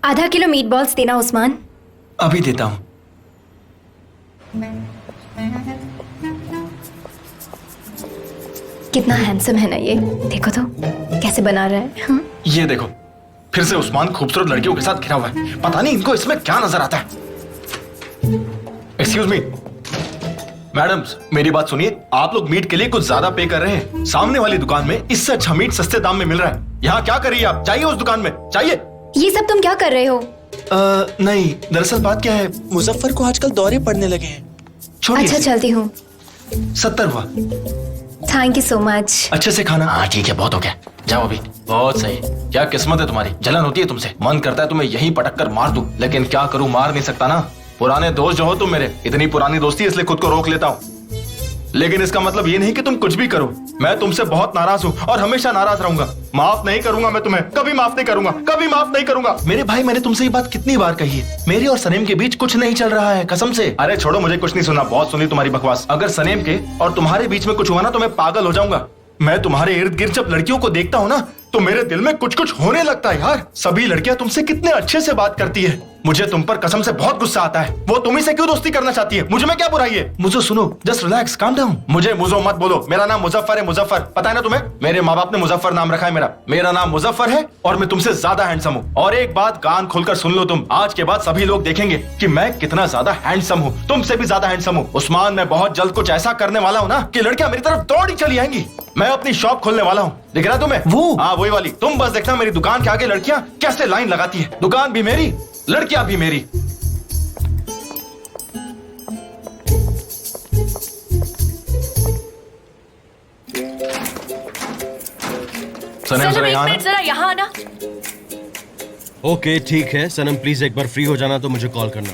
आधा kilo meat balls देना उस्मान। अभी देता हूँ। कितना हैंडसम है ना ये, देखो तो कैसे बना रहा है। हाँ? ये देखो, फिर से उस्मान खूबसूरत लड़कियों के साथ घिरा हुआ है। पता नहीं इनको इसमें क्या नजर आता है। एक्सक्यूज मी मैडम, मेरी बात सुनिए। आप लोग मीट के लिए कुछ ज्यादा पे कर रहे हैं। सामने वाली दुकान में इससे अच्छा मीट सस्ते दाम में मिल रहा है। यहाँ क्या करिए आप, चाहिए उस दुकान में चाहिए। ये सब तुम क्या कर रहे हो? नहीं, दरअसल बात क्या है, मुजफ्फर को आजकल दौरे पड़ने लगे हैं। छोड़िए। अच्छा चलती हूँ। 70 हुआ। Thank you so much. अच्छे से खाना। हाँ ठीक है, बहुत हो गया, जाओ अभी। बहुत सही। क्या किस्मत है तुम्हारी, जलन होती है तुमसे। मन करता है तुम्हें यहीं पटक कर मार दूं, लेकिन क्या करूं, मार नहीं सकता ना। पुराने दोस्त जो हो तुम मेरे, इतनी पुरानी दोस्ती इसलिए खुद को रोक लेता हूँ। लेकिन इसका मतलब ये नहीं कि तुम कुछ भी करो। मैं तुमसे बहुत नाराज हूँ और हमेशा नाराज रहूंगा। माफ नहीं करूंगा मैं तुम्हें, कभी माफ नहीं करूंगा, कभी माफ नहीं करूंगा। मेरे भाई, मैंने तुमसे ये बात कितनी बार कही है, मेरी और सनेम के बीच कुछ नहीं चल रहा है, कसम से। अरे छोड़ो, मुझे कुछ नहीं सुनना, बहुत सुनी तुम्हारी बकवास। अगर सनेम के और तुम्हारे बीच में कुछ हुआ ना तो मैं पागल हो जाऊंगा। मैं तुम्हारे इर्द गिर्द जब लड़कियों को देखता हूँ ना तो मेरे दिल में कुछ कुछ होने लगता है यार। सभी लड़कियां तुमसे कितने अच्छे से बात करती है। मुझे तुम पर कसम से बहुत गुस्सा आता है। वो तुम्ही से क्यों दोस्ती करना चाहती है, मुझे में क्या बुराई है। मुझे सुनो, जस्ट रिलैक्स, काम डाउन। मुझे मुझो मत बोलो, मेरा नाम मुजफ्फर है। मुजफ्फर, पता है ना तुम्हें, मेरे माँ बाप ने मुजफ्फर नाम रखा है मेरा। मेरा नाम मुजफ्फर है और मैं तुमसे ज्यादा हैंडसम हूँ। और एक बात कान खोलकर सुन लो तुम, आज के बाद सभी लोग देखेंगे कि मैं कितना ज्यादा हैंडसम हूँ, तुमसे भी ज्यादा हैंडसम हूँ। उस्मान, मैं बहुत जल्द कुछ ऐसा करने वाला हूँ ना कि लड़कियां मेरी तरफ दौड़ी चली आएंगी। मैं अपनी शॉप खोलने वाला हूँ, दिख रहा तुम्हें? वो हाँ, वही वाली। तुम बस देखना मेरी दुकान के आगे लड़कियां कैसे लाइन लगाती है। दुकान भी मेरी, लड़कियां भी मेरी। सनम जरा यहाँ आना। ओके ठीक है सनम, प्लीज एक बार फ्री हो जाना तो मुझे कॉल करना।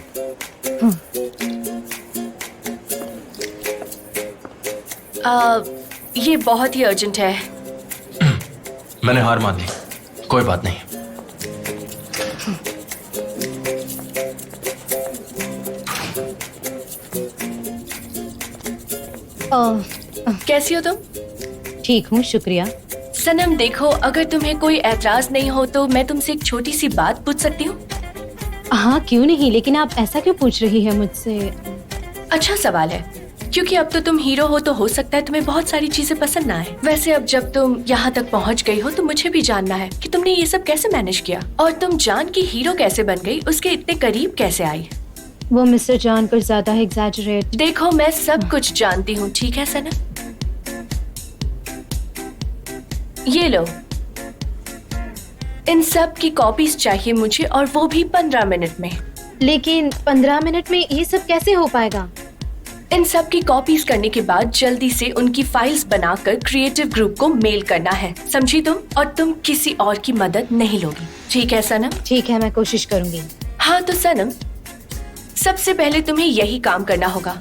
ये बहुत ही अर्जेंट है। मैंने हार मान ली, कोई बात नहीं। कैसी हो तुम? ठीक हूँ, शुक्रिया। सनम देखो, अगर तुम्हें कोई एतराज नहीं हो तो मैं तुमसे एक छोटी सी बात पूछ सकती हूँ? हाँ क्यों नहीं, लेकिन आप ऐसा क्यों पूछ रही है मुझसे? अच्छा सवाल है, क्योंकि अब तो तुम हीरो हो तो हो सकता है तुम्हें बहुत सारी चीजें पसंद ना आए। वैसे अब जब तुम यहाँ तक पहुँच गई हो तो मुझे भी जानना है कि तुमने ये सब कैसे मैनेज किया और तुम जान की हीरो कैसे बन गई, उसके इतने करीब कैसे आई। वो मिस्टर जान कुछ ज्यादा एग्जैजरेट। देखो मैं सब कुछ जानती हूँ, ठीक है सनम? ये लो, इन सब की कॉपीज चाहिए मुझे, और वो भी 15 मिनट में। लेकिन 15 मिनट में ये सब कैसे हो पाएगा? इन सब की कॉपीज करने के बाद जल्दी से उनकी फाइल्स बनाकर क्रिएटिव ग्रुप को मेल करना है, समझी तुम? और तुम किसी और की मदद नहीं लोगी, ठीक है सनम? ठीक है, मैं कोशिश करूंगी। हाँ तो सनम, सबसे पहले तुम्हें यही काम करना होगा।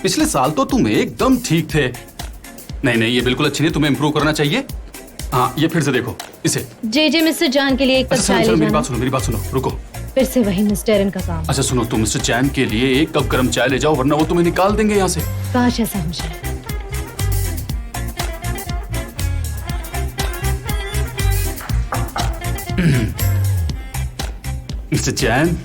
पिछले साल तो तुम एकदम ठीक थे। नहीं, ये बिल्कुल अच्छी नहीं, तुम्हें इम्प्रूव करना चाहिए। हाँ, ये फिर से देखो इसे। जे मिस्टर जान के लिए एक कप चाय ले जाना। मेरी बात सुनो, रुको। फिर से वही मिस्टर इनका काम। अच्छा सुनो, तुम मिस्टर चैन के लिए एक कप गर्म चाय ले जाओ, वरना वो तुम्हें निकाल देंगे यहाँ से। काश ऐसा हो जाए। मिस्टर चैन,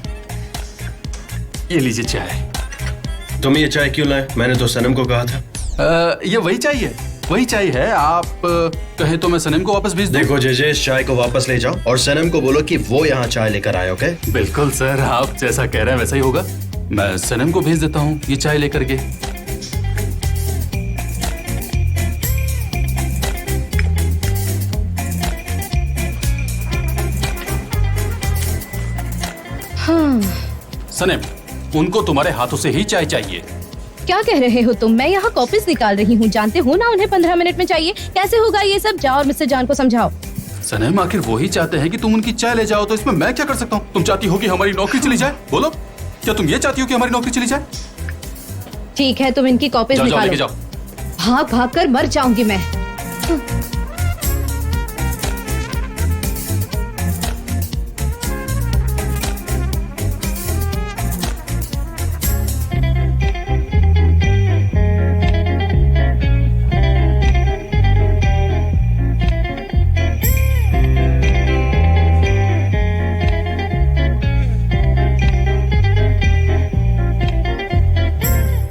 ये लीजिए चाय। तुम ये चाय क्यों लाए? मैंने तो सनम को कहा था। ये वही चाहिए, वही चाहिए है। आप कहे तो मैं सनम को वापस भेज दूं? देखो जे, इस चाय को वापस ले जाओ और सनम को बोलो कि वो यहाँ चाय लेकर आए। ओके? बिल्कुल सर, आप जैसा कह रहे हैं वैसा ही होगा। मैं सनम को भेज देता हूँ ये चाय लेकर के। सनम, उनको तुम्हारे हाथों से ही चाय चाहिए। क्या कह रहे हो तुम? मैं यहाँ कॉपीज निकाल रही हूँ, जानते हो ना उन्हें 15 मिनट में चाहिए। कैसे होगा ये सब? जाओ और मिस्टर जान को समझाओ। सनम, आखिर वो ही चाहते हैं कि तुम उनकी चाय ले जाओ, तो इसमें मैं क्या कर सकता हूँ? तुम चाहती हो कि हमारी नौकरी चली जाए? बोलो, क्या तुम ये चाहती हो कि हमारी नौकरी चली जाए? ठीक है, तुम इनकी कॉपीज निकालो। जाओ। भाग भाग कर मर जाऊंगी मैं।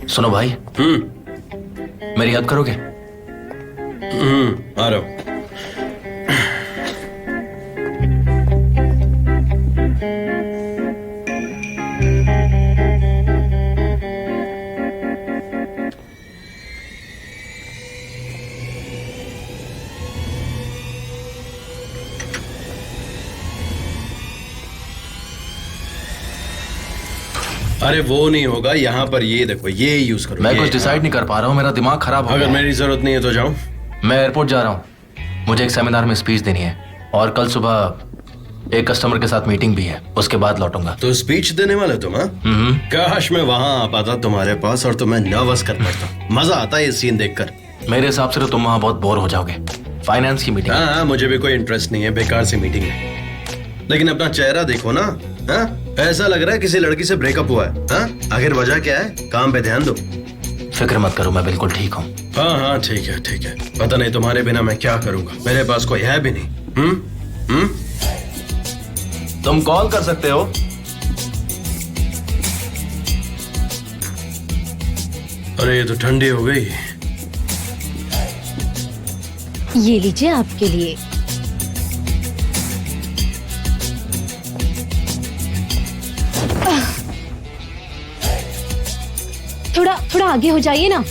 सुनो भाई, मेरी हेल्प करोगे? आ रहा हूं। अरे वो नहीं होगा, यहाँ पर ये देखो, ये यूज करो। मैं ये, कुछ डिसाइड नहीं कर पा रहा हूँ, मेरा दिमाग खराब हो अगर गया। मेरी जरूरत नहीं है तो जाऊं। मैं एयरपोर्ट जा रहा हूँ, मुझे एक सेमिनार में स्पीच देनी है और कल सुबह एक कस्टमर के साथ मीटिंग भी है, उसके बाद लौटूंगा। तो स्पीच देने वाले तुम? हाँ, काश मैं वहां आ पाता तुम्हारे पास और तुम्हें नर्वस कर पाता। मजा आता है ये सीन देखकर। मेरे हिसाब से तो तुम वहाँ बहुत बोर हो जाओगे। फाइनेंस की मीटिंग। हाँ, मुझे भी कोई इंटरेस्ट नहीं है, बेकार सी मीटिंग है। लेकिन अपना चेहरा देखो ना, हाँ? ऐसा लग रहा है किसी लड़की से ब्रेकअप हुआ है। हाँ? आखिर वजह क्या है? काम पे ध्यान दो। फिक्र मत करो, मैं बिल्कुल ठीक हूँ। हाँ हाँ, ठीक है ठीक है। पता नहीं तुम्हारे बिना मैं क्या करूंगा, मेरे पास कोई है भी नहीं। तुम कॉल कर सकते हो। अरे ये तो ठंडी हो गई। ये लीजिए आपके लिए। थोड़ा थोड़ा आगे हो जाइए ना।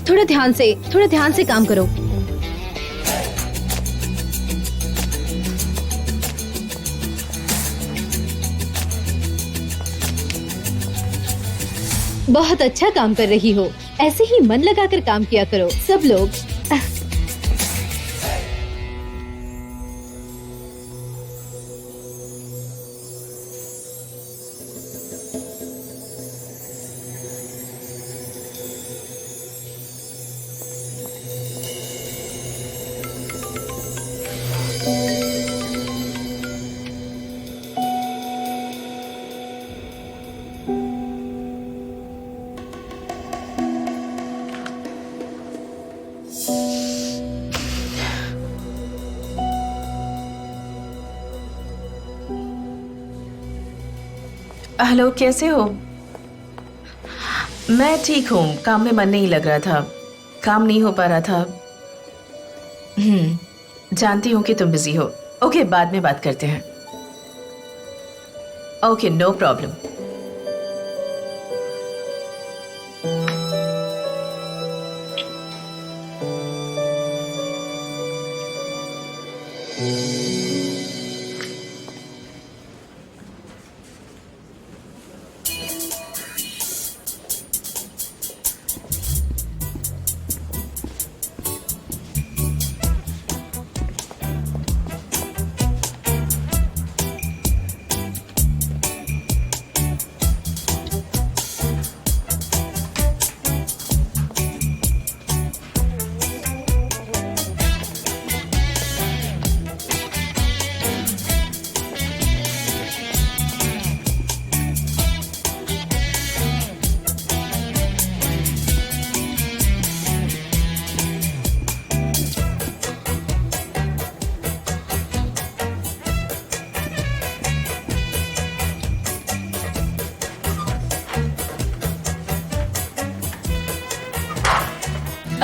थोड़ा ध्यान से काम करो। बहुत अच्छा काम कर रही हो, ऐसे ही मन लगाकर काम किया करो सब लोग। हेलो, कैसे हो? मैं ठीक हूँ, काम में मन नहीं लग रहा था, काम नहीं हो पा रहा था। जानती हूँ कि तुम बिजी हो। ओके, बाद में बात करते हैं। Okay, no problem.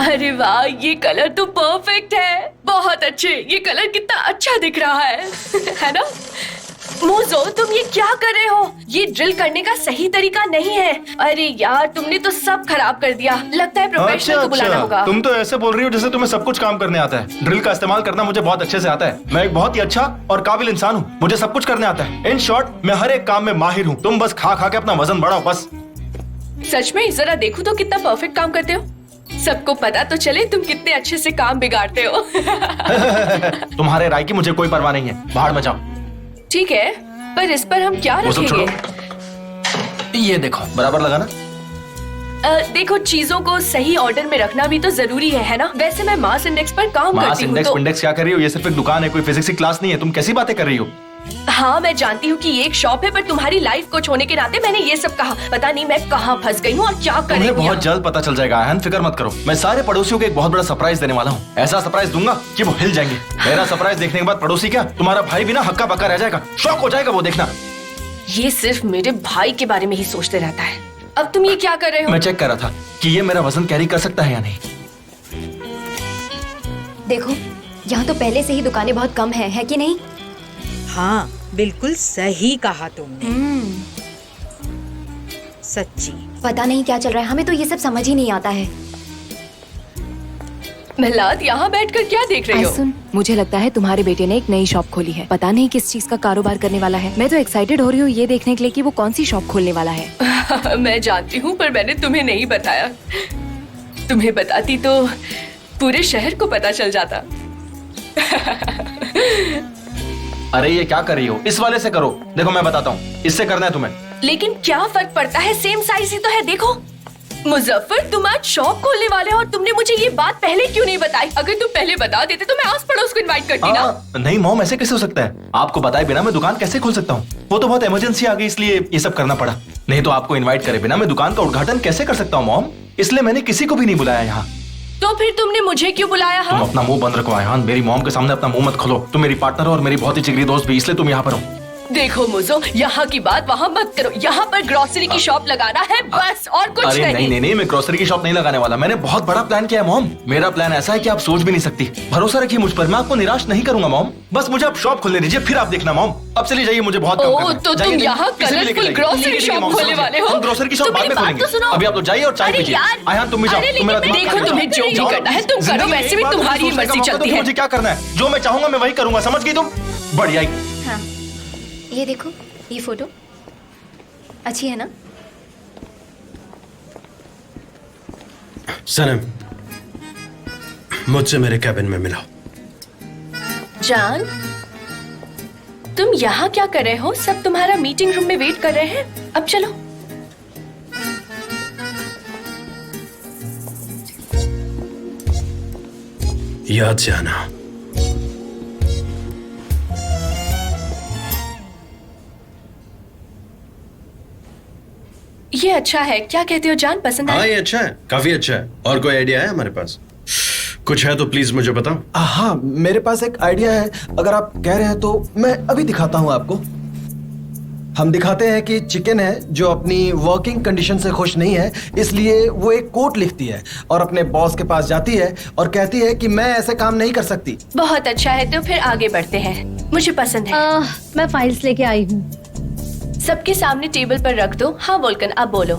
अरे वाह, ये कलर तो परफेक्ट है, बहुत अच्छे। ये कलर कितना अच्छा दिख रहा है ना? मोज़ो, तुम ये क्या कर रहे हो? ये ड्रिल करने का सही तरीका नहीं है। अरे यार, तुमने तो सब खराब कर दिया। लगता है प्रोफेशनल को बुलाना होगा। तुम तो ऐसे बोल रही हो जैसे तुम्हें सब कुछ काम करने आता है। ड्रिल का इस्तेमाल करना मुझे बहुत अच्छे से आता है। मैं एक बहुत ही अच्छा और काबिल इंसान हूँ, मुझे सब कुछ करने आता है। इन शॉर्ट, मैं हर एक काम में माहिर हूँ। तुम बस खा खा के अपना वजन बढ़ाओ बस। सच में, जरा देखो तो कितना परफेक्ट काम करते हो। सबको पता तो चले तुम कितने अच्छे से काम बिगाड़ते हो। तुम्हारे राय की मुझे कोई परवाह नहीं है, बाहर में जाओ। ठीक है, पर इस पर हम क्या वो सब रखेंगे? छोड़ो, ये देखो, बराबर लगा ना? देखो, चीजों को सही ऑर्डर में रखना भी तो जरूरी है ना? वैसे मैं मास इंडेक्स पर काम मास करती हूँ इंडेक्स तो... इंडेक्स क्या कर रही हो? ये सिर्फ एक दुकान है, कोई फिजिक्स की क्लास नहीं है। तुम कैसी बातें कर रही हो? हाँ मैं जानती हूँ कि ये एक शॉप है, पर तुम्हारी लाइफ कोच होने के नाते मैंने ये सब कहा। पता नहीं मैं कहाँ फंस गई हूँ और क्या कर रही तुम्हें हूँ बहुत यहाँ। जल्द पता चल जाएगा आयन, फिक्र मत करो। मैं सारे पड़ोसियों को एक बहुत बड़ा सरप्राइज देने वाला हूँ। ऐसा सरप्राइज दूंगा कि वो हिल जाएंगे। मेरा सरप्राइज देखने के बाद पड़ोसी क्या, तुम्हारा भाई भी ना हक्का बक्का रह जाएगा, शौक हो जाएगा वो देखना। ये सिर्फ मेरे भाई के बारे में ही सोचते रहता है। अब तुम ये क्या कर रहे हो? मैं चेक कर रहा था कि ये मेरा वजन कैरी कर सकता है या नहीं। देखो, यहाँ तो पहले से ही दुकानें बहुत कम है कि नहीं? हाँ, बिल्कुल सही कहा तुमने। सच्ची। पता नहीं क्या चल रहा है, हमें तो ये सब समझ ही नहीं आता है। मिलाद, यहाँ बैठकर क्या देख रही हो? सुन, मुझे लगता है तुम्हारे बेटे ने एक नई शॉप खोली है। पता नहीं किस चीज का कारोबार करने वाला है। मैं तो एक्साइटेड हो रही हूँ ये देखने के लिए कि वो कौन सी शॉप खोलने वाला है। मैं जानती हूँ, पर मैंने तुम्हें नहीं बताया। तुम्हें बताती तो पूरे शहर को पता चल जाता। अरे ये क्या कर रही हो? इस वाले से करो। देखो मैं बताता हूँ, इससे करना है तुम्हें। लेकिन क्या फर्क पड़ता है, सेम साइज ही तो है। देखो मुजफ्फर, तुम आज शॉप खोलने वाले हो और तुमने मुझे ये बात पहले क्यों नहीं बताई? अगर तुम पहले बता देते तो मैं आस पड़ोस को इनवाइट करती ना। नहीं मॉम, ऐसे कैसे हो सकता है? आपको बताए बिना मैं दुकान कैसे खोल सकता हूँ? वो तो बहुत इमरजेंसी आ गई इसलिए ये सब करना पड़ा। नहीं तो आपको इन्वाइट करे बिना मैं दुकान का उद्घाटन कैसे कर सकता हूँ मॉम? इसलिए मैंने किसी को भी नहीं बुलाया यहाँ। तो फिर तुमने मुझे क्यों बुलाया? तुम अपना मुंह बंद रखो आयहान, मेरी मॉम के सामने अपना मुंह मत खोलो। तुम मेरी पार्टनर हो और मेरी बहुत ही जिगरी दोस्त भी, इसलिए तुम यहाँ पर हो। देखो मुझो, यहाँ की बात वहाँ मत करो। यहाँ पर ग्रोसरी की शॉप लगाना है बस, और कुछ अरे नहीं। नहीं, मैं ग्रोसरी की शॉप नहीं लगाने वाला। मैंने बहुत बड़ा प्लान किया है मॉम। मेरा प्लान ऐसा है कि आप सोच भी नहीं सकती। भरोसा रखिए मुझ पर, मैं आपको निराश नहीं करूंगा मॉम। बस मुझे आप शॉप खोलने दीजिए, फिर आप देखना मॉम। अब चलिए जाइए, मुझे बहुत काम करना है। तो तुम यहाँ कलरफुल ग्रोसरी शॉप खोलने वाले हो? हम ग्रोसरी की शॉप बाद में खोलेंगे। अभी आप लोग जाइए और चाय पीजिए। आयहान तुम भी जाओ, तुम मेरा दिमाग देखो, तुम्हें जो भी करना है तुम करो, वैसे भी तुम्हारी मर्जी चलती है। मुझे क्या करना है, जो मैं चाहूंगा मैं वही करूंगा, समझ गई तुम? बढ़िया। हाँ, ये देखो, ये फोटो अच्छी है ना? सनम, मुझसे मेरे कैबिन में मिलाओ। जान, तुम यहाँ क्या कर रहे हो? सब तुम्हारा मीटिंग रूम में वेट कर रहे हैं। अब चलो। याद से आना। ये अच्छा है, क्या कहते हो जान? पसंद हाँ आया? ये अच्छा है, काफी अच्छा है। और कोई आइडिया है हमारे पास? कुछ है तो प्लीज मुझे बताओ। हाँ, मेरे पास एक आइडिया है। अगर आप कह रहे हैं तो मैं अभी दिखाता हूँ आपको। हम दिखाते हैं कि चिकन है जो अपनी वर्किंग कंडीशन से खुश नहीं है, इसलिए वो एक कोट लिखती है और अपने बॉस के पास जाती है और कहती है कि मैं ऐसे काम नहीं कर सकती। बहुत अच्छा है, तो फिर आगे बढ़ते हैं। मुझे पसंद है। मैं फाइल्स लेके आई हूँ। सबके सामने टेबल पर रख दो। हाँ वोल्कन, अब बोलो।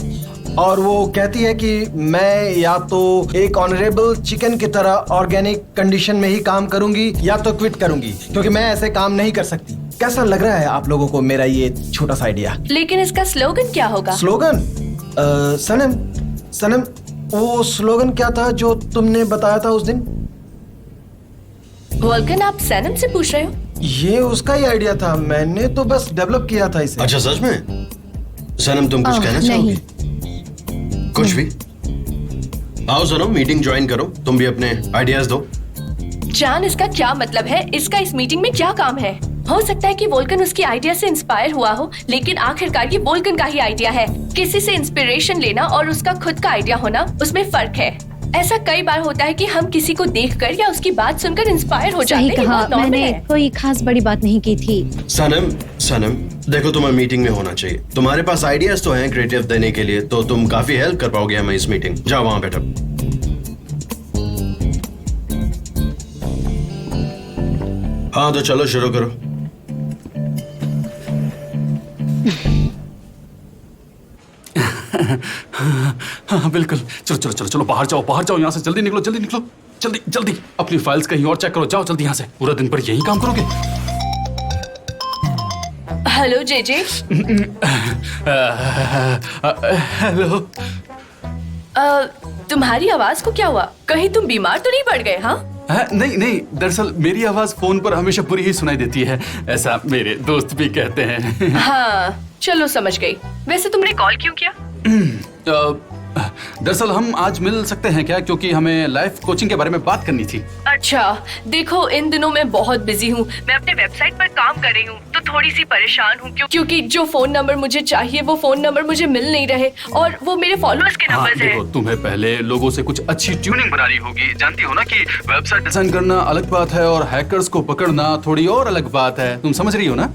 और वो कहती है कि मैं या तो एक ऑनरेबल चिकन की तरह ऑर्गेनिक कंडीशन में ही काम करूंगी या तो क्विट करूंगी, क्योंकि मैं ऐसे काम नहीं कर सकती। कैसा लग रहा है आप लोगों को मेरा ये छोटा सा आइडिया? लेकिन इसका स्लोगन क्या होगा? स्लोगन? सनम, वो स्लोगन क्या था जो तुमने बताया था उस दिन? वोल्कन, आप सनम से पूछ रहे हो? ये उसका ही आइडिया था, मैंने तो बस डेवलप किया था इसे। अच्छा सच में? सनम तुम कुछ कहना चाहोगी? कुछ भी? आओ सनम, मीटिंग ज्वाइन करो, तुम भी अपने आइडियाज दो। जान, इसका क्या मतलब है? इसका इस मीटिंग में क्या काम है? हो सकता है कि वोल्कन उसकी आइडिया से इंस्पायर हुआ हो, लेकिन आखिरकार ये वोल्कन का ही आइडिया है। किसी से इंस्पिरेशन लेना और उसका खुद का आइडिया होना, उसमें फर्क है। ऐसा कई बार होता है कि हम किसी को देखकर या उसकी बात सुनकर इंस्पायर हो जाते हैं। सही कहा, मैंने कोई खास बड़ी बात नहीं की थी। सनम देखो, तुम्हें मीटिंग में होना चाहिए। तुम्हारे पास आइडियाज तो हैं क्रिएटिव देने के लिए, तो तुम काफी हेल्प कर पाओगे हमें इस मीटिंग। जाओ वहां बैठो। हाँ तो चलो शुरू करो। हाँ बिल्कुल, चलो चलो चलो चलो, बाहर जाओ यहाँ से, जल्दी निकलो जल्दी जल्दी। अपनी फाइल्स कहीं और चेक करो, जाओ जल्दी यहाँ से। पूरा दिन पर यही काम करोगे? Hello JJ. हेलो। तुम्हारी आवाज को क्या हुआ? कहीं तुम बीमार तो नहीं पड़ गए? हाँ नहीं, दरअसल मेरी आवाज फोन पर हमेशा बुरी ही सुनाई देती है, ऐसा मेरे दोस्त भी कहते हैं। हाँ चलो समझ गई। वैसे तुमने कॉल क्यों किया? दरअसल हम आज मिल सकते हैं क्या, क्योंकि हमें लाइफ कोचिंग के बारे में बात करनी थी। अच्छा, देखो इन दिनों मैं बहुत बिजी हूँ। मैं अपने वेबसाइट पर काम कर रही हूँ तो थोड़ी सी परेशान हूँ क्योंकि जो फोन नंबर मुझे चाहिए वो फोन नंबर मुझे मिल नहीं रहे और वो मेरे फॉलोअर्स के हाँ, नंबर्स हैं। देखो तुम्हें पहले लोगों से कुछ अच्छी ट्यूनिंग बनानी होगी। जानती हो ना कि वेबसाइट डिजाइन करना अलग बात है और हैकर्स को पकड़ना थोड़ी और अलग बात है। तुम समझ रही हो ना?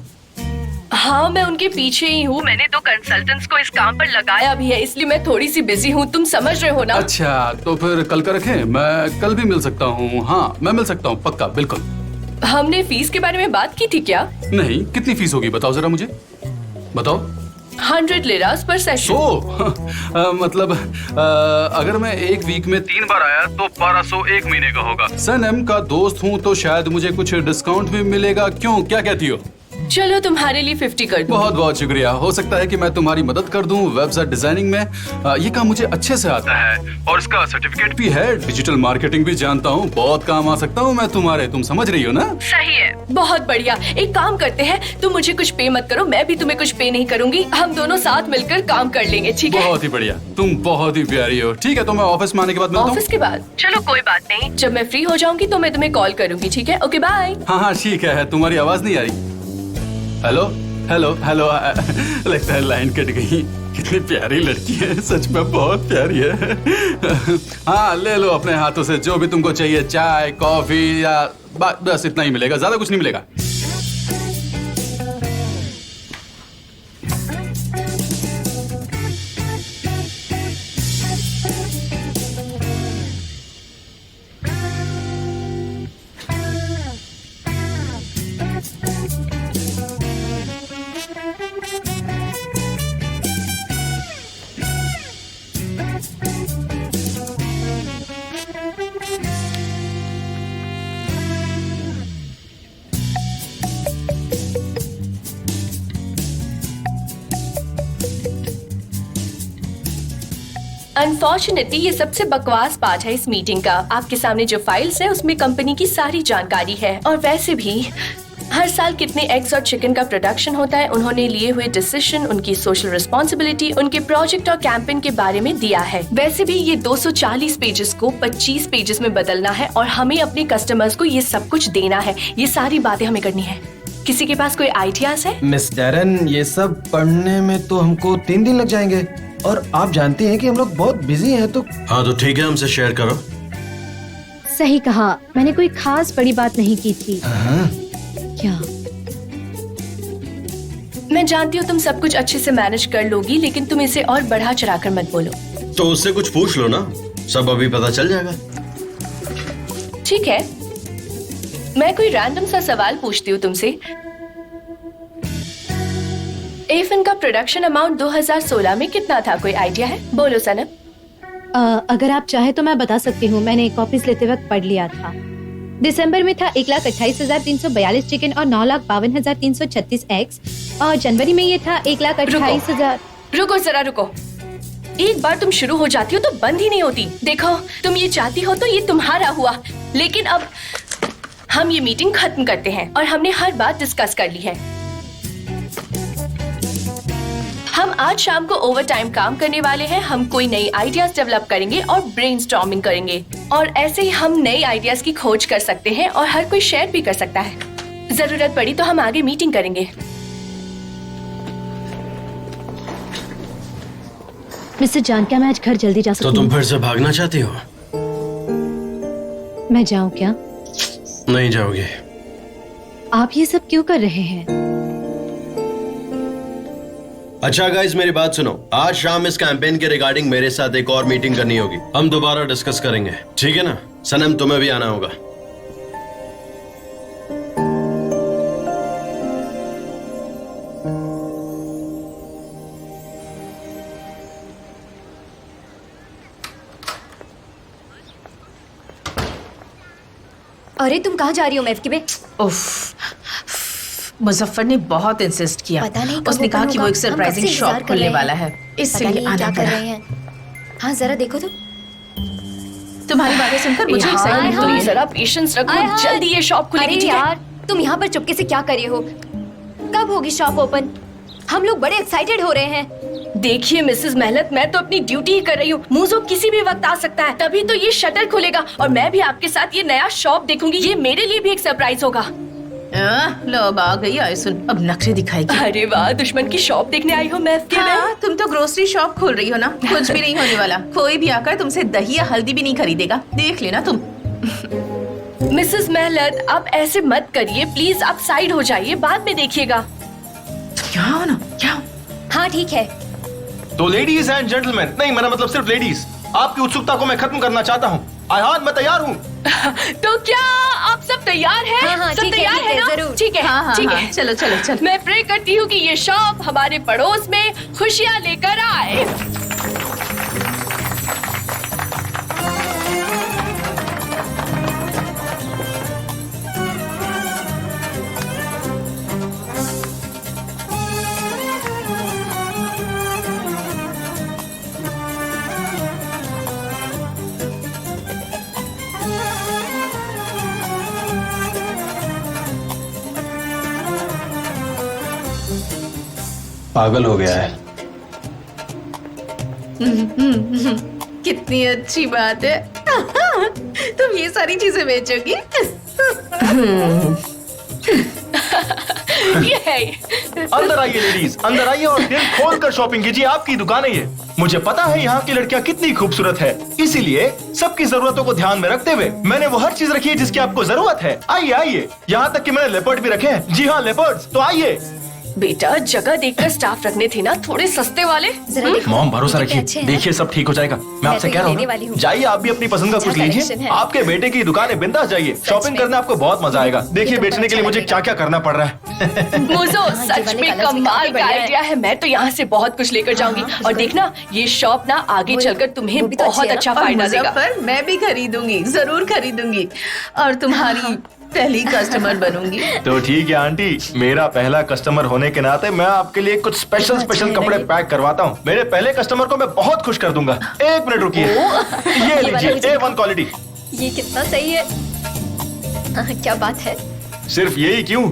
हाँ, मैं उनके पीछे ही हूँ। मैंने तो कंसल्टेंट्स को इस काम पर लगाया भी है, इसलिए मैं थोड़ी सी बिजी हूँ। तुम समझ रहे हो ना? अच्छा, तो फिर कल का रखें? मैं कल भी मिल सकता हूँ। हाँ, मैं मिल सकता हूँ, पक्का, बिल्कुल। हमने फीस के बारे में बात की थी क्या? नहीं, कितनी फीस होगी बताओ जरा मुझे, बताओ। 100 लिरास पर सेशन। मतलब अगर मैं एक वीक में 3 बार आया तो 1200 एक महीने का होगा। सनम का दोस्त हूँ तो शायद मुझे कुछ डिस्काउंट भी मिलेगा। क्यों, क्या कहती हो? चलो तुम्हारे लिए 50 कर दूं। बहुत बहुत शुक्रिया। हो सकता है कि मैं तुम्हारी मदद कर दूं वेबसाइट डिजाइनिंग में। ये काम मुझे अच्छे से आता है और इसका सर्टिफिकेट भी है। डिजिटल मार्केटिंग भी जानता हूँ। बहुत काम आ सकता हूँ मैं तुम्हारे। तुम समझ रही हो ना? सही है, बहुत बढ़िया। एक काम करते हैं, तुम मुझे कुछ पे मत करो, मैं भी तुम्हें कुछ पे नहीं करूंगी। हम दोनों साथ मिलकर काम कर लेंगे, ठीक है? बहुत ही बढ़िया, तुम बहुत ही प्यारी हो। ठीक है, तो मैं ऑफिस में आने के बाद मिलता हूँ। ऑफिस के बाद? चलो कोई बात नहीं, जब मैं फ्री हो जाऊंगी तो मैं तुम्हें कॉल करूंगी, ठीक है? Okay bye. हाँ हाँ ठीक है। तुम्हारी आवाज नहीं आ रही। Hello hello hello. लगता है लाइन कट गई। कितनी प्यारी लड़की है, सच में बहुत प्यारी है। हाँ, ले लो अपने हाथों से जो भी तुमको चाहिए, चाय कॉफी या बस इतना ही मिलेगा, ज्यादा कुछ नहीं मिलेगा। अनफॉर्चुनेटली ये सबसे बकवास पार्ट है इस मीटिंग का। आपके सामने जो फाइल्स है उसमें कंपनी की सारी जानकारी है और वैसे भी हर साल कितने एग्स और चिकन का प्रोडक्शन होता है, उन्होंने लिए हुए डिसीजन, उनकी सोशल रिस्पॉन्सिबिलिटी, उनके प्रोजेक्ट और कैंपेन के बारे में दिया है। वैसे भी ये 240 पेजेस को 25 पेजेस में बदलना है और हमें अपने कस्टमर्स को ये सब कुछ देना है। ये सारी बातें हमें करनी है। किसी के पास कोई आइडियाज है? मिस डैरन, ये सब पढ़ने में तो हमको 3 दिन लग जाएंगे और आप जानते हैं कि हम लोग बहुत बिजी हैं। तो हाँ, तो ठीक है, हमसे शेयर करो। सही कहा, मैंने कोई खास बड़ी बात नहीं की थी। क्या? मैं जानती हूँ तुम सब कुछ अच्छे से मैनेज कर लोगी, लेकिन तुम इसे और बढ़ा चढ़ाकर मत बोलो। तो उससे कुछ पूछ लो ना, सब अभी पता चल जाएगा। ठीक है, मैं कोई रैंडम सा सवाल पूछती हूँ तुमसे। एफन का प्रोडक्शन अमाउंट 2016 में कितना था? कोई आइडिया है? बोलो सनम। अगर आप चाहे तो मैं बता सकती हूँ। मैंने कॉपीज लेते वक्त पढ़ लिया था। दिसंबर में था 1,28,342 चिकन और 9,52,336 एग्स और जनवरी में ये था 1,28,000। रुको जरा रुको, एक बार तुम शुरू हो जाती हो तो बंद ही नहीं होती। देखो, तुम ये चाहती हो तो ये तुम्हारा हुआ, लेकिन अब हम ये मीटिंग खत्म करते हैं और हमने हर बात डिस्कस कर ली है। हम आज शाम को ओवर टाइम काम करने वाले हैं। हम कोई नई आइडियाज डेवलप करेंगे और ब्रेनस्टॉर्मिंग करेंगे और ऐसे ही हम नई आइडियाज की खोज कर सकते हैं और हर कोई शेयर भी कर सकता है। जरूरत पड़ी तो हम आगे मीटिंग करेंगे। मिस्टर जान, क्या मैं आज घर जल्दी जा सकती तो हूँ? तुम फिर से भागना चाहती हो? मैं जाऊँ क्या? नहीं जाओगे। आप ये सब क्यों कर रहे हैं? अच्छा गाइस, मेरी बात सुनो। आज शाम इस कैंपेन के रिगार्डिंग मेरे साथ एक और मीटिंग करनी होगी। हम दोबारा डिस्कस करेंगे, ठीक है ना? सनम, तुम्हें भी आना होगा। अरे तुम कहाँ जा रही हो मैफ में? मुजफ्फर ने बहुत इंसिस्ट किया। पता नहीं कब उसने कहा open कि वो होगा। एक हम सरप्राइजिंग कब से शॉप इंतजार कर खुलने रहे हैं। वाला है, पता इसलिए नहीं आना क्या कर पड़ा। रहे हैं। हाँ, जरा देखो तो। तुम्हारी बातें सुनकर मुझे एक्साइटमेंट हो रही है। जरा पेशेंस रखो, आय हाय। जल्दी ये शॉप खुलेगी, अरे ठीक है? यार, तुम यहाँ पर चुपके से क्या कर रहे हो? कब होगी शॉप ओपन? हम लोग बड़े एक्साइटेड हो रहे हैं। देखिए मिसेस मेहनत, मैं तो अपनी ड्यूटी ही कर रही हूँ। मूजो किसी भी वक्त आ सकता है, तभी तो ये शटर खुलेगा और मैं भी आपके साथ ये नया शॉप देखूंगी। ये मेरे लिए भी एक सरप्राइज होगा। लो अब आ गई आयसुन, अब नखरे दिखाएगी। अरे वाह, दुश्मन की शॉप देखने आई हो मैं। हाँ, तुम तो ग्रोसरी शॉप खोल रही हो ना, कुछ भी नहीं होने वाला। कोई भी आकर तुमसे दही या हल्दी भी नहीं खरीदेगा, देख लेना तुम। मिसेस मेहनत, आप ऐसे मत करिए प्लीज, आप साइड हो जाइए, बाद में देखिएगा। क्या हो ना, क्या हो? हाँ ठीक है। तो लेडीज एंड जेंटलमैन, नहीं मेरा मतलब सिर्फ लेडीज, आपकी उत्सुकता को मैं खत्म करना चाहता हूँ। आयान, मैं तैयार हूँ। तो क्या आप सब तैयार हैं? हाँ, सब ठीक है, तैयार ठीक है है, ना? जरूर। ठीक है, हाँ, ठीक हाँ, है। चलो चलो चलो। मैं प्रे करती हूँ कि ये शॉप हमारे पड़ोस में खुशियाँ लेकर आए। पागल हो गया है। कितनी अच्छी बात है। तुम ये सारी चीजें बेचोगी? अंदर आइए लेडीज, अंदर आइए और दिल खोल कर शॉपिंग कीजिए। आपकी दुकान है ये। मुझे पता है यहाँ की लड़कियाँ कितनी खूबसूरत है, इसीलिए सबकी जरूरतों को ध्यान में रखते हुए मैंने वो हर चीज रखी है जिसकी आपको जरूरत है। आइए आइए, यहाँ तक कि मैंने लेपर्ड भी रखे हैं। जी हाँ, लेपर्ड्स। तो आइए। बेटा, जगह देखकर स्टाफ रखने थे ना, थोड़े सस्ते वाले। जरा देखो। मॉम, भरोसा कितने रखिए, अच्छे हैं ना? देखिए सब ठीक हो जाएगा। मैं आपसे तो कह ये रहा लेने वाली हूँ, हूँ। जाइए आप भी अपनी पसंद का अच्छा कुछ लीजिए। collection है। आपके बेटे की दुकान है, बिंदास जाइए। शॉपिंग में। करने आपको बहुत मजा आएगा। देखिए तो बेचने के अच्छा लिए मुझे लगेगा। क्या क्या करना पड़ रहा है। मूजो ये सच वाले में colours भी कमाल काफी का बढ़िया है। आइडिया है। मैं तो यहाँ से बहुत कुछ लेकर जाऊंगी। हाँ, और बिल्कुल। देखना, ये शॉप ना आगे चलकर तुम्हें वो भी तो अच्छी बहुत है ना? अच्छा और फायदा देगा। मुजफ्फर, मैं भी खरीदूंगी, जरूर खरीदूंगी और तुम्हारी पहली कस्टमर बनूंगी। तो ठीक है आंटी, मेरा पहला कस्टमर होने के नाते मैं आपके लिए कुछ स्पेशल कपड़े पैक करवाता हूँ। मेरे पहले कस्टमर को मैं बहुत खुश कर दूंगा। एक मिनट रुकिए, ये लीजिए A1 क्वालिटी। ये कितना सही है। क्या बात है। सिर्फ यही क्यों,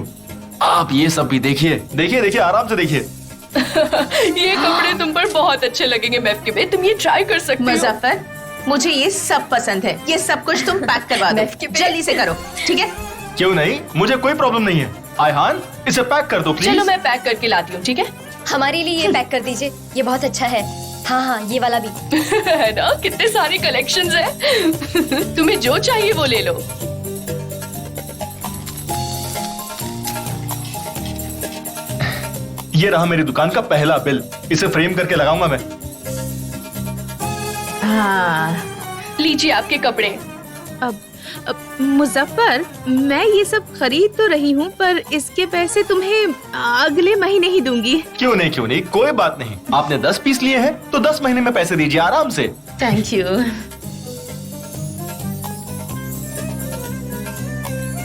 आप ये सब भी देखिए। देखिए देखिए, आराम से देखिए। ये कपड़े तुम पर बहुत अच्छे लगेंगे मैफ के बे, तुम ये ट्राई कर सकते हो। मुजफ्फर, मुझे ये सब पसंद है। ये सब कुछ तुम पैक करवा दो, जल्दी से करो, ठीक है? क्यों नहीं, मुझे कोई प्रॉब्लम नहीं है। आयहान, इसे पैक कर दो प्लीज। चलो मैं पैक करके लाती हूँ, ठीक है? हमारे लिए ये पैक कर दीजिए, ये बहुत अच्छा है। हाँ हाँ, ये वाला भी। है ना, कितने सारे कलेक्शंस हैं। तुम्हें जो चाहिए वो ले लो। ये रहा मेरी दुकान का पहला बिल, इसे फ्रेम करके लगाऊंगा मैं। हाँ, लीजिए आपके कपड़े। अब मुजफ्फर, मैं ये सब खरीद तो रही हूँ, पर इसके पैसे तुम्हें अगले महीने ही दूंगी। क्यों नहीं, कोई बात नहीं। आपने 10 पीस लिए हैं तो 10 महीने में पैसे दीजिए आराम से। Thank you.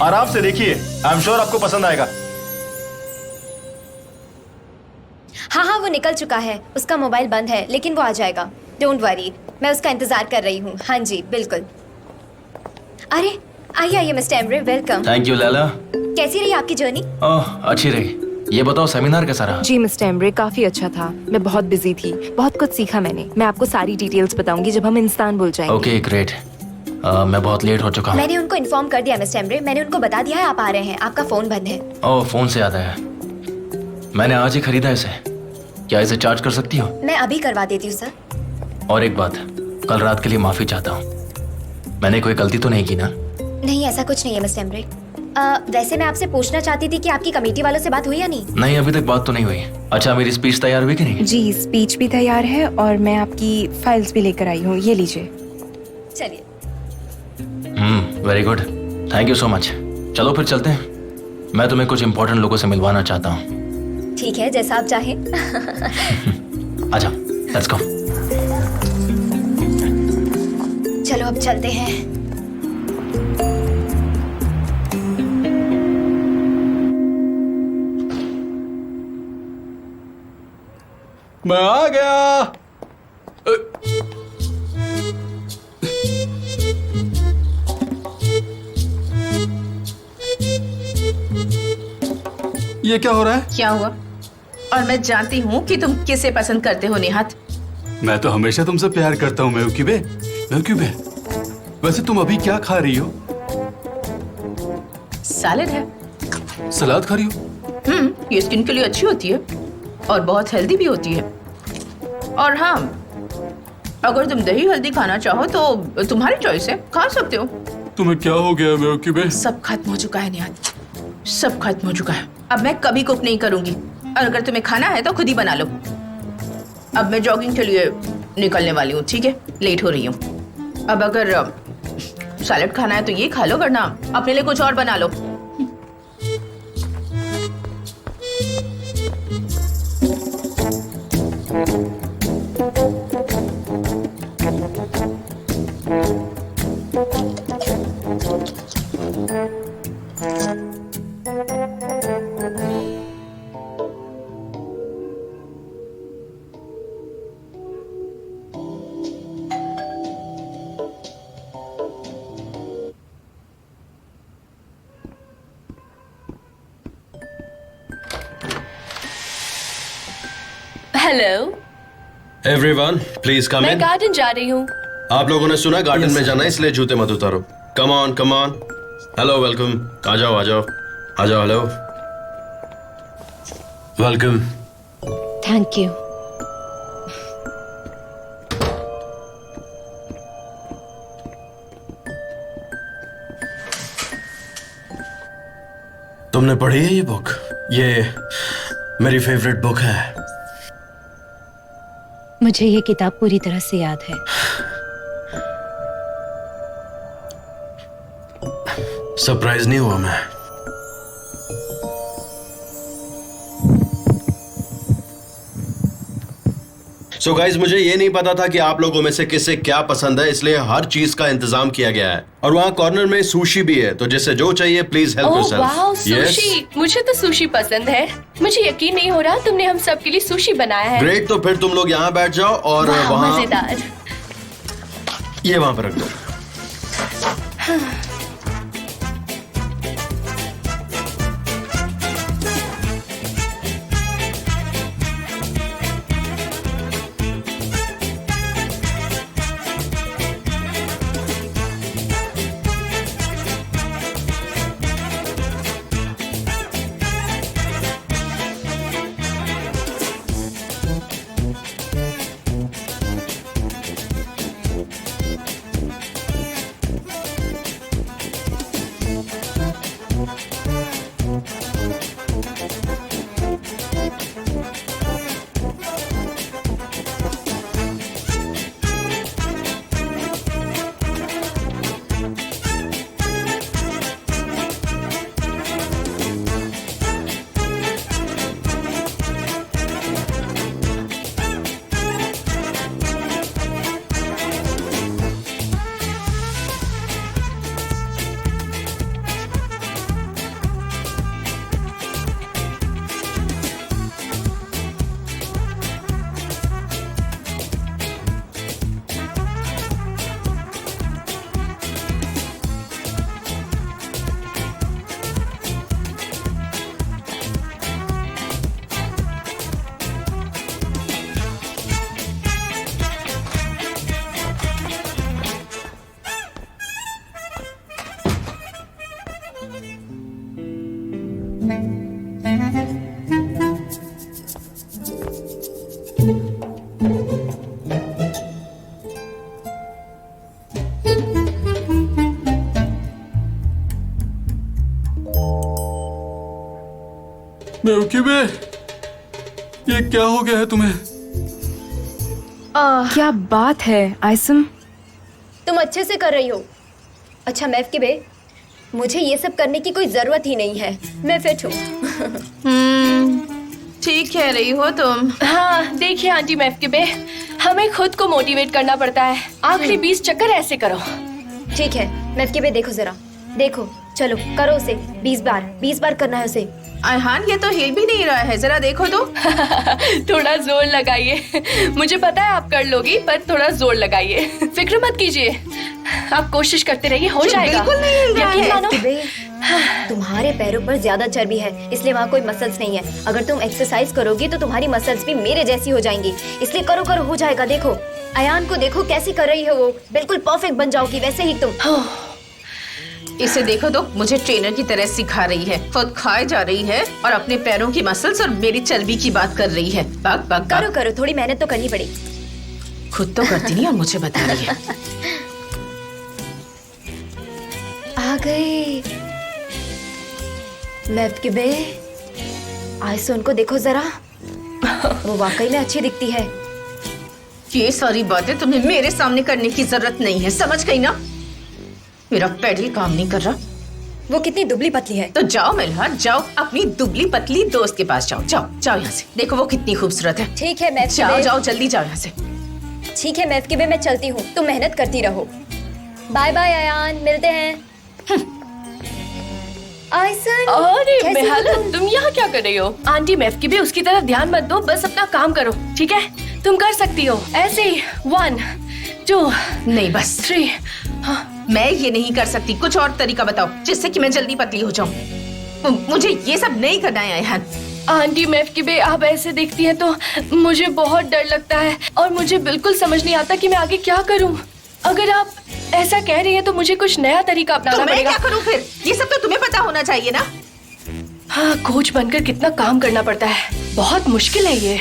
आराम से देखिए, आई एम श्योर आपको पसंद आएगा। हाँ हाँ, वो निकल चुका है। उसका मोबाइल बंद है, लेकिन वो आ जाएगा। डोंट वरी, मैं उसका इंतजार कर रही हूँ। हाँ जी, बिल्कुल। अरे आइए आइए mister Embry, welcome. Thank you Laila. कैसी रही आपकी जर्नी? ओह, अच्छी रही। ये बताओ, सेमिनार कैसा रहा? जी मिस्टर एम्ब्रे, काफी अच्छा था। मैं बहुत बिजी थी, बहुत कुछ सीखा मैंने। मैं आपको सारी डिटेल्स बताऊंगी जब हम इस्तांबुल जाएंगे। Okay great. मैं बहुत लेट हो चुका हूँ। मैंने उनको इन्फॉर्म कर दिया मिस्टर एम्ब्रे, मैंने उनको बता दिया है आप आ रहे हैं। आपका फोन बंद है। ओह, फोन से याद आया, मैंने आज ही खरीदा इसे। क्या इसे चार्ज कर सकती हो? मैं अभी करवा देती हूँ सर। और एक बात, कल रात के लिए माफी चाहता हूँ। मैंने कोई गलती तो नहीं की ना? नहीं, ऐसा कुछ नहीं है मिस्टर एम्ब्रे। वैसे मैं आपसे पूछना चाहती थी कि आपकी कमेटी वालों से बात हुई या नहीं? नहीं, अभी तक बात तो नहीं हुई। अच्छा, मेरी स्पीच तैयार हुई कि नहीं? जी, स्पीच भी तैयार है और मैं आपकी फाइल्स भी लेकर आई हूँ। ये लीजिए। चलिए। Very good, thank you so much. चलो फिर चलते हैं, मैं तुम्हें कुछ इंपॉर्टेंट लोगों से मिलवाना चाहता हूँ। ठीक है, जैसा आप चाहें। अच्छा, लेट्स गो। चलो अब चलते हैं। मैं आ गया। ये क्या हो रहा है? क्या हुआ? और मैं जानती हूँ कि तुम किसे पसंद करते हो निहात। मैं तो हमेशा तुमसे प्यार करता हूँ मेवक्यूबे। मेवक्यूबे, वैसे तुम अभी क्या खा रही हो? सैलेड है। सलाद खा रही हो? ये स्किन के लिए अच्छी होती है और बहुत हेल्दी भी होती है। और हाँ, अगर तुम दही हल्दी खाना चाहो तो तुम्हारी चॉइस है, खा सकते हो। तुम्हें क्या हो गया मेवक्यूबे? सब खत्म हो चुका है निहात, सब खत्म हो चुका है। अब मैं कभी कुक नहीं करूंगी और अगर तुम्हें खाना है तो खुद ही बना लो। अब मैं जॉगिंग के लिए निकलने वाली हूँ, ठीक है? लेट हो रही हूँ। अब अगर सैलेड खाना है तो ये खा लो, वरना अपने लिए कुछ और बना लो। हेलो, एवरीवन प्लीज कम मैं इन। गार्डन जा रही हूँ। आप लोगों ने सुना गार्डन में जाना है, इसलिए जूते मत उतारो। Come on come on. Hello welcome. आ जाओ आ जाओ आ जाओ। Hello welcome. Thank you. तुमने पढ़ी है ये बुक? ये मेरी फेवरेट बुक है। मुझे ये किताब पूरी तरह से याद है। सरप्राइज नहीं हुआ मैं? सो गाइज, मुझे ये नहीं पता था कि आप लोगों में से किसे क्या पसंद है, इसलिए हर चीज का इंतजाम किया गया है। और वहाँ कॉर्नर में सुशी भी है, तो जिसे जो चाहिए please help oh wow, yourself. Sushi. मुझे तो सुशी पसंद है। मुझे यकीन नहीं हो रहा तुमने हम सब के लिए सुशी बनाया है। ग्रेट, तो फिर तुम लोग यहाँ बैठ जाओ और वाह, वहाँ मजेदार। ये वहाँ पर रख दो। मेवक्यूबे, ये क्या हो गया है तुम्हें? क्या बात है आइसम? तुम अच्छे से कर रही हो। अच्छा मेवक्यूबे, मुझे ये सब करने की कोई जरूरत ही नहीं है, मैं फिट हूँ। ठीक कह रही हो तुम। हाँ देखिए आंटी मेवक्यूबे, हमें खुद को मोटिवेट करना पड़ता है। आखिरी 20 चक्कर ऐसे करो। ठीक है मेवक्यूबे, देखो जरा, देखो, चलो करो उसे 20 बार करना है उसे। अयहान, ये तो हिल भी नहीं रहा है, जरा देखो तो। थोड़ा जोर लगाइए। मुझे पता है आप कर लोगी, पर थोड़ा जोर लगाइए। फिक्र मत कीजिए, आप कोशिश करते रहिए, हो जाएगा। बिल्कुल नहीं हिल रहा यकीन है। मानो। मेवक्यूबे, तुम्हारे पैरों पर ज्यादा चर्बी है, इसलिए वहाँ कोई मसल्स नहीं है। अगर तुम एक्सरसाइज करोगी तो तुम्हारी मसल्स भी मेरे जैसी हो जाएंगी, इसलिए करो करो हो जाएगा। देखो अयान को देखो कैसी कर रही है वो, बिल्कुल परफेक्ट बन जाओगी वैसे ही तुम। इसे देखो तो मुझे ट्रेनर की तरह सिखा रही है, खुद खाए जा रही है और अपने पैरों की मसल्स और मेरी चर्बी की बात कर रही है। बाग बाग करो करो, थोड़ी मेहनत तो करनी पड़ेगी। खुद तो करती नहीं और मुझे बता रही है। आ गए मैफ्किबे, आइसो उनको देखो जरा, वो वाकई में अच्छी दिखती है। ये सारी बातें तुम्हें मेरे सामने करने की जरूरत नहीं है, समझ गई ना? मेरा पेडल काम नहीं कर रहा। वो कितनी दुबली पतली है। तो जाओ मिलहार, जाओ अपनी दुबली पतली दोस्त के पास जाओ। जाओ जाओ यहाँ से, देखो वो कितनी खूबसूरत है। ठीक है मैफ्किबे, जाओ जाओ जल्दी जाओ यहाँ से। ठीक है मैफ्किबे, मैं चलती हूँ, तुम मेहनत करती रहो। बाय बाय अयान, मिलते हैं। आइसन, अरे कैसी हो मेहला, तुम? तुम यहाँ क्या कर रही हो? आंटी मैफ्किबे उसकी तरफ ध्यान मत दो, बस अपना काम करो, ठीक है? तुम कर सकती हो ऐसे ही। 1 2 नहीं बस 3। मैं ये नहीं कर सकती, कुछ और तरीका बताओ जिससे कि मैं जल्दी पतली हो जाऊं। मुझे ये सब नहीं करना है अयान। आंटी मैफ्किबे, आप ऐसे देखती हैं तो मुझे बहुत डर लगता है और मुझे बिल्कुल समझ नहीं आता कि मैं आगे क्या करूं। अगर आप ऐसा कह रही हैं तो मुझे कुछ नया तरीका अपनाना तो मैं पड़ेगा। क्या करूं फिर? ये सब तो तुम्हें पता होना चाहिए ना। हाँ, कोच बनकर कितना काम करना पड़ता है, बहुत मुश्किल है ये।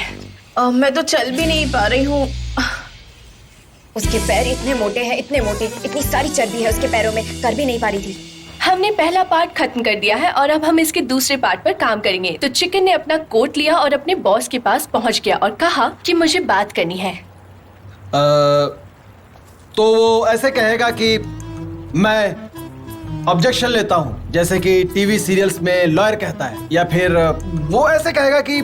मैं तो चल भी नहीं पा रही हूँ। उसके पैर इतने मोटे हैं, इतने मोटे, इतनी सारी चर्बी है उसके पैरों में, कर भी नहीं पा रही थी। हमने पहला पार्ट खत्म कर दिया है और अब हम इसके दूसरे पार्ट पर काम करेंगे। तो चिकन ने अपना कोट लिया और अपने बॉस के पास पहुंच गया और कहा कि मुझे बात करनी है। तो वो ऐसे कहेगा कि मैं ऑब्जेक्शन लेता हूं, जैसे कि टीवी सीरियल्स में लॉयर कहता है, या फिर वो ऐसे कहेगा कि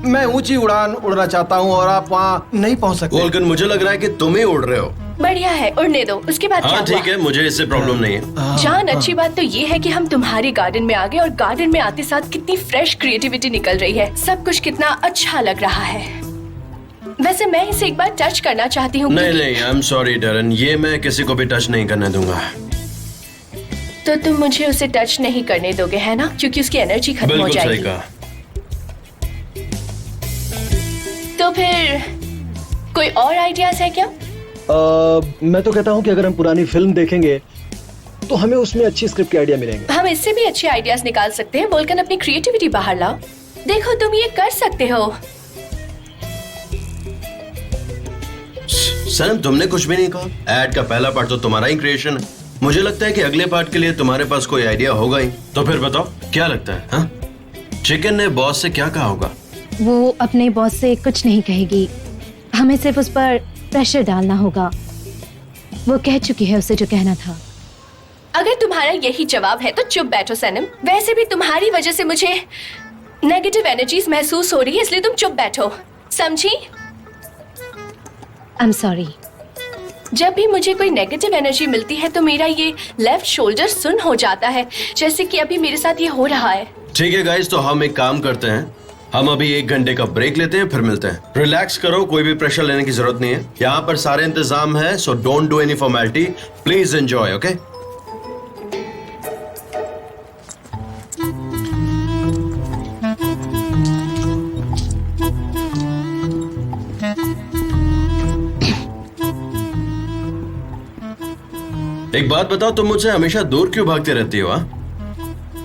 मैं ऊंची उड़ान उड़ना चाहता हूं और आप वहां नहीं पहुंच सकते। वोल्कन, मुझे लग रहा है कि तुम ही उड़ रहे हो। बढ़िया है, उड़ने दो। उसके बाद क्या हाँ हुआ? ठीक है, मुझे इससे प्रॉब्लम नहीं है। जान, अच्छी बात तो ये है कि हम तुम्हारे गार्डन में आ गए और गार्डन में आते साथ कितनी फ्रेश क्रिएटिविटी निकल रही है, सब कुछ कितना अच्छा लग रहा है। वैसे मैं इसे एक बार टच करना चाहती हूँ। नहीं नहीं, आई एम सॉरी डैरन, ये मैं किसी को भी टच नहीं करने दूंगा। तो तुम मुझे उसे टच नहीं करने दोगे, है ना? क्योंकि उसकी एनर्जी खत्म हो बिल्कुल सही जाएगी। कहा। तो फिर कोई और आइडियाज है क्या? मैं तो कहता हूं कि अगर हम पुरानी फिल्म देखेंगे तो हमें उसमें अच्छी स्क्रिप्ट के आइडिया मिलेंगे। हम इससे भी अच्छे आइडियाज निकाल सकते हैं। वोल्कन, अपनी क्रिएटिविटी बाहर लाओ। देखो, तुम ये कर सकते हो। सनम, तुमने कुछ भी नहीं कहा। एड का पहला पार्ट तो तुम्हारा ही क्रिएशन है। मुझे लगता है कि अगले पार्ट के लिए तुम्हारे पास कोई आइडिया होगा ही। तो फिर बताओ क्या लगता है? हाँ? चिकन ने बॉस से क्या कहा होगा? वो अपने बॉस से कुछ नहीं कहेगी, हमें सिर्फ उस पर प्रेशर डालना होगा। वो कह चुकी है उसे जो कहना था। अगर तुम्हारा यही जवाब है तो चुप बैठो सनम। वैसे भी तुम्हारी वजह से मुझे नेगेटिव एनर्जीज महसूस हो रही है, इसलिए तुम चुप बैठो, समझी? I am sorry. जब भी मुझे कोई नेगेटिव एनर्जी मिलती है तो मेरा ये लेफ्ट शोल्डर सुन्न हो जाता है, जैसे कि अभी मेरे साथ ये हो रहा है। ठीक है गाइस, तो हम एक काम करते हैं, हम अभी 1 घंटे का ब्रेक लेते हैं, फिर मिलते हैं। रिलैक्स करो, कोई भी प्रेशर लेने की जरूरत नहीं है। यहाँ पर सारे इंतजाम है, so don't do any formality, please enjoy. Okay? एक बात बताओ, तुम मुझसे हमेशा दूर क्यों भागती रहती हो?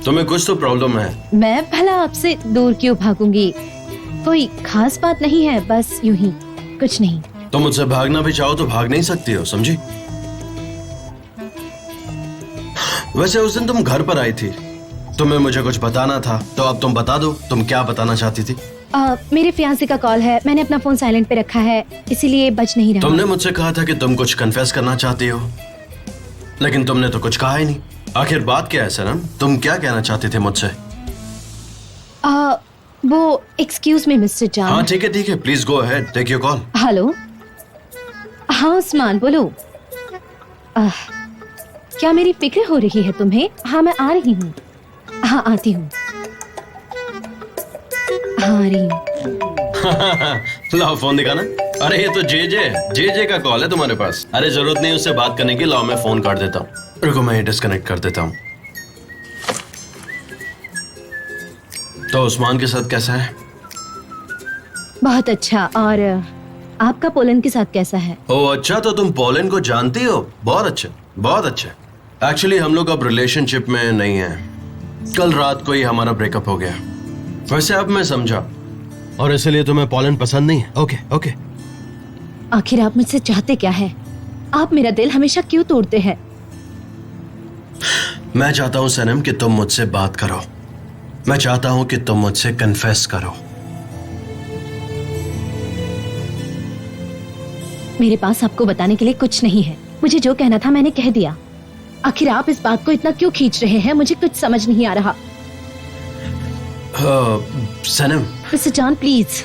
तुम्हें कुछ तो प्रॉब्लम है। मैं भला आपसे दूर क्यों भागूंगी? कोई खास बात नहीं है, बस यूं ही, कुछ नहीं। तुम मुझसे भागना भी चाहो तो भाग नहीं सकती हो, समझी? वैसे उस दिन तुम घर पर आई थी, तुम्हें मुझे कुछ बताना था, तो अब तुम बता दो, तुम क्या बताना चाहती थी? मेरे फियांसे का कॉल है, मैंने अपना फोन साइलेंट पे रखा है, इसीलिए बज नहीं रहा। तुमने मुझसे कहा था कि तुम कुछ कन्फेस करना चाहती हो, लेकिन तुमने तो कुछ कहा ही नहीं। आखिर बात क्या है सनम? तुम क्या कहना चाहते थे मुझसे? वो एक्सक्यूज मी मिस्टर जान। हाँ ठीक है, please go ahead, take your call. Hello, हाँ उस्मान बोलो। क्या मेरी फिक्र हो रही है तुम्हें? हाँ मैं आ रही हूँ। हाँ आती हूँ, हाँ आ रही हूँ। लाओ फोन दिखाना। अरे ये तो जे का कॉल है तुम्हारे पास। अरे जरूरत नहीं उससे बात करने की, लाओ मैं फोन काट देता हूँ। रुको मैं डिस्कनेक्ट कर देता हूँ। तो उस्मान के साथ कैसा है? बहुत अच्छा। और आपका पोलैंड के साथ कैसा है? ओह अच्छा, तो तुम पोलैंड को जानती हो? बहुत अच्छा, बहुत अच्छा। एक्चुअली हम लोग अब रिलेशनशिप में नहीं हैं। कल रात को ही हमारा ब्रेकअप हो गया। वैसे अब मैं समझा, और इसलिए तुम्हें पोलैंड पसंद नहीं है। Okay okay. आखिर आप मुझसे चाहते क्या है? आप मेरा दिल हमेशा क्यों तोड़ते हैं? मैं चाहता हूं सनम कि तुम मुझसे बात करो। मैं चाहता हूं कि तुम मुझसे कन्फेस करो। मेरे पास आपको बताने के लिए कुछ नहीं है। मुझे जो कहना था मैंने कह दिया। आखिर आप इस बात को इतना क्यों खींच रहे हैं? मुझे कुछ समझ नहीं आ रहा। सनम, मिस्टर जॉन प्लीज।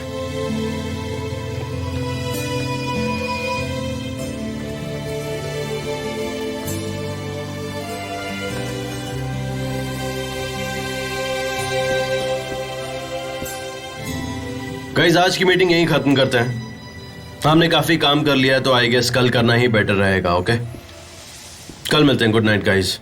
गाइस आज की मीटिंग यहीं खत्म करते हैं। हमने काफी काम कर लिया है, तो आई गेस कल करना ही बेटर रहेगा। ओके, कल मिलते हैं। Good night guys.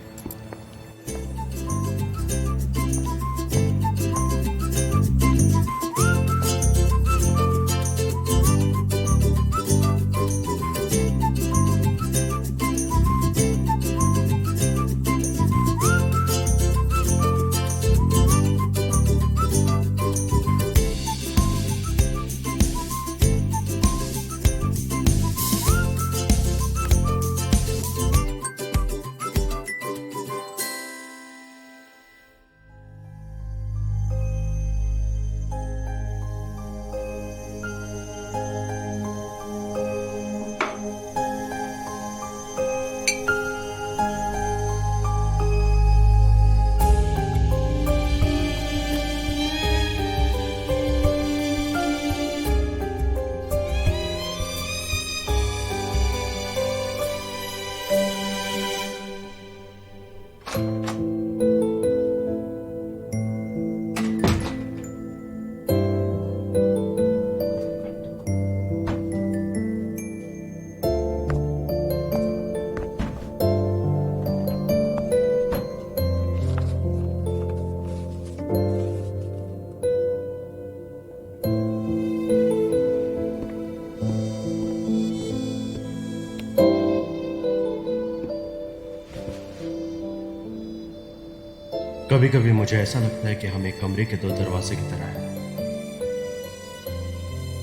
कभी कभी मुझे ऐसा लगता है कि हम एक कमरे के दो दरवाजे की तरह हैं।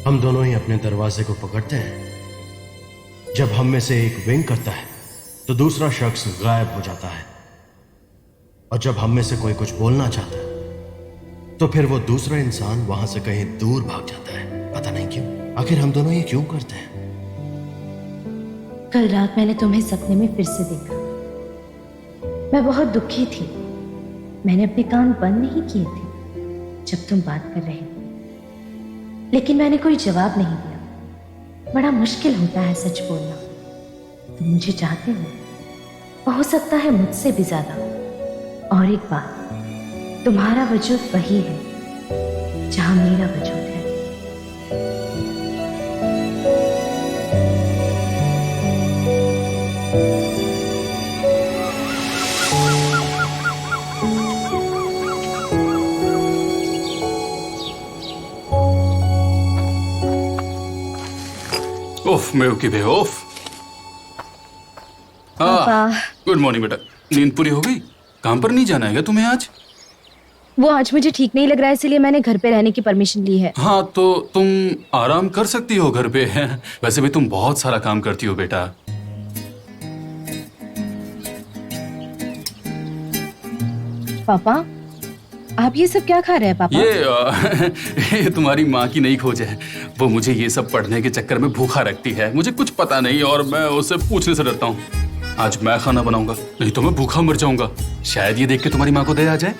हम दोनों ही अपने दरवाजे को पकड़ते हैं। जब हम में से एक विंग करता है तो दूसरा शख्स गायब हो जाता है, और जब हम में से कोई कुछ बोलना चाहता है तो फिर वो दूसरा इंसान वहां से कहीं दूर भाग जाता है। पता नहीं क्यों। आखिर हम दोनों ये क्यों करते हैं? कल रात मैंने तुम्हें सपने में फिर से देखा। मैं बहुत दुखी थी। मैंने अपने कान बंद नहीं किए थे जब तुम बात कर रहे थे, लेकिन मैंने कोई जवाब नहीं दिया। बड़ा मुश्किल होता है सच बोलना। तुम मुझे चाहते हो सकता है मुझसे भी ज्यादा। और एक बात, तुम्हारा वजूद वही है जहां मेरा वजूद है। ओफ मेवकी बे ओफ। पापा। गुड मॉर्निंग बेटा। नींद पूरी हो गई? काम पर नहीं जाना है क्या तुम्हें आज? वो आज मुझे ठीक नहीं लग रहा है, इसलिए मैंने घर पे रहने की परमिशन ली है। हाँ तो तुम आराम कर सकती हो घर पे। वैसे भी तुम बहुत सारा काम करती हो बेटा। पापा आप ये सब क्या खा रहे हैं पापा? ये तुम्हारी माँ की नई खोज है। वो मुझे ये सब पढ़ने के चक्कर में भूखा रखती है। मुझे कुछ पता नहीं और मैं उससे पूछने से डरता हूँ। आज मैं खाना बनाऊंगा, नहीं तो मैं भूखा मर जाऊंगा। शायद ये देख के तुम्हारी माँ को दया आ जाए।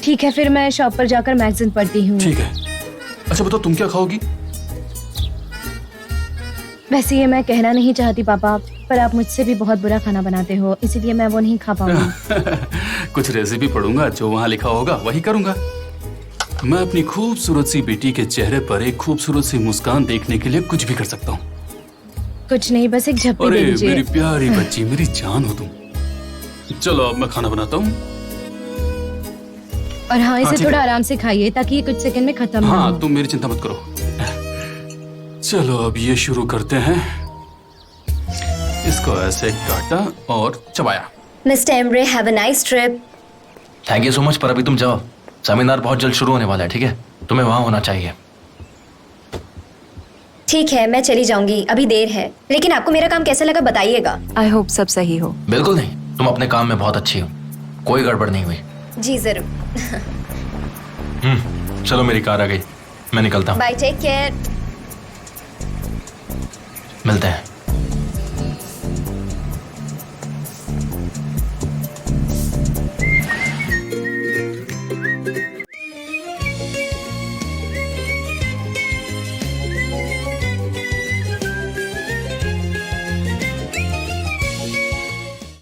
ठीक है, फिर मैं शॉप पर जाकर मैगजीन पढ़ती हूँ। ठीक है। अच्छा बताओ तुम क्या खाओगी? वैसे ये मैं कहना नहीं चाहती पापा, पर आप मुझसे भी बहुत बुरा खाना बनाते हो, इसीलिए मैं वो नहीं खा पाऊंगी। कुछ रेसिपी पढ़ूंगा, जो वहाँ लिखा होगा वही करूंगा। मैं अपनी खूबसूरत सी बेटी के चेहरे पर एक खूबसूरत सी मुस्कान देखने के लिए कुछ भी कर सकता हूँ। कुछ नहीं, बस एक झप्पी अरे दे दीजिए। मेरी प्यारी बच्ची, मेरी जान हो तुम। चलो अब मैं खाना बनाता हूँ। और हाँ, इसे ठीक थोड़ा है। आराम से खाइए ताकि ये कुछ सेकंड में खत्म ना हाँ हो। तुम मेरी चिंता मत करो। चलो अब ये शुरू करते हैं। इसको ऐसे काटा और चबाया। Mister Embrey, have a nice trip. Thank you so much, पर अभी तुम जाओ, सेमिनार बहुत जल्द शुरू होने वाला है, ठीक है? तुम्हें वहां होना चाहिए। ठीक है, मैं चली जाऊंगी, अभी देर है। लेकिन आपको मेरा काम कैसा लगा बताइएगा। आई होप सब सही हो। बिल्कुल नहीं, तुम अपने काम में बहुत अच्छी हो, कोई गड़बड़ नहीं हुई। जी जरूर। चलो मेरी कार आ गई, मैं निकलता हूँ, बाय, टेक केयर। मिलते हैं।